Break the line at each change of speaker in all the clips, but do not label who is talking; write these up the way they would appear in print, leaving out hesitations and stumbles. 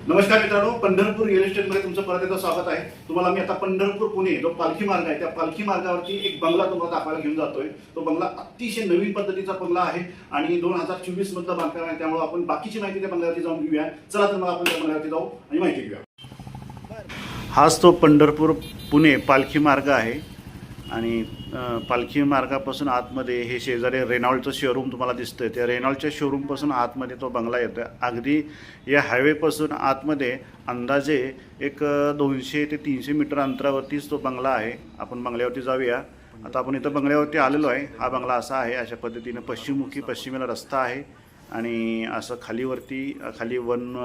नमस्कार मित्रांनो, पंढरपूर रिअल एस्टेटमध्ये तुमचं परत एकदा स्वागत आहे। तुम्हाला मी आता पंढरपूर पुणे जो पालखी मार्ग आहे त्या पालखी मार्गावरती एक बंगला तुम्हाला दाखवायला घेऊन जातोय। तो बंगला अतिशय नवीन पद्धतीचा बंगला आहे आणि 2024 मधला बांधकाम आहे, त्यामुळे आपण बाकीची माहिती त्या बंगल्यावरती जाऊन घेऊया। चला तर मग आपण त्या बंगल्यावरती जाऊ आणि माहिती घेऊया। हाच तो पंढरपूर पुणे पालखी मार्ग आहे आणि पालखी मार्गापासून आतमध्ये हे शेजारी रेनॉल्डचं शोरूम तुम्हाला दिसतंय। त्या रेनॉल्डच्या शोरूमपासून आतमध्ये तो बंगला येतो। अगदी या हायवेपासून आतमध्ये अंदाजे एक 200 ते 300 मीटर अंतरावरतीच तो बंगला आहे। आपण बंगल्यावरती जाऊया। आता आपण इथं बंगल्यावरती आलेलो आहे। हा बंगला असा आहे, अशा पद्धतीने पश्चिमेला रस्ता आहे आणि असं खाली वन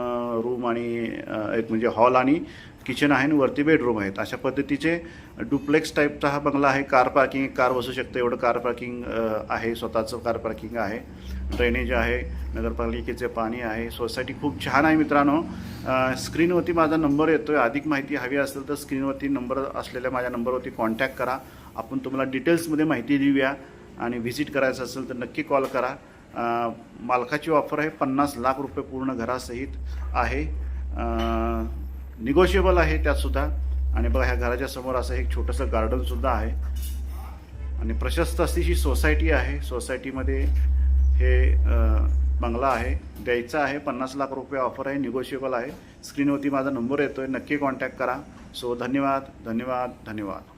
रूम आणि एक म्हणजे हॉल आणि किचन आहे आणि वरती बेडरूम आहेत। अशा पद्धतीचे डुप्लेक्स टाईपचा हा बंगला आहे। कार पार्किंग, कार बसू शकते एवढं कार पार्किंग आहे, स्वतःचं कार पार्किंग आहे, ड्रेनेज आहे, नगरपालिकेचे पाणी आहे, सोसायटी खूप छान आहे मित्रांनो। स्क्रीनवरती माझा नंबर येतोय, अधिक माहिती हवी असेल तर स्क्रीनवरती नंबर असलेल्या माझ्या नंबरवरती कॉन्टॅक्ट करा। आपण तुम्हाला डिटेल्समध्ये माहिती देऊया आणि व्हिजिट करायचं असेल तर नक्की कॉल करा। मालकाची ऑफर आहे 50 लाख रुपये पूर्ण घरासहित आहे, निगोशिएबल आहे त्यातसुद्धा। आणि बघा ह्या घराच्या समोर असं एक छोटंसं गार्डनसुद्धा आहे आणि प्रशस्त अशीशी सोसायटी आहे। सोसायटीमध्ये हे बंगला आहे, द्यायचा आहे। 50 लाख रुपये ऑफर आहे, निगोशिएबल आहे। स्क्रीनवरती माझा नंबर येतोय, नक्की कॉन्टॅक्ट करा। सो धन्यवाद धन्यवाद धन्यवाद।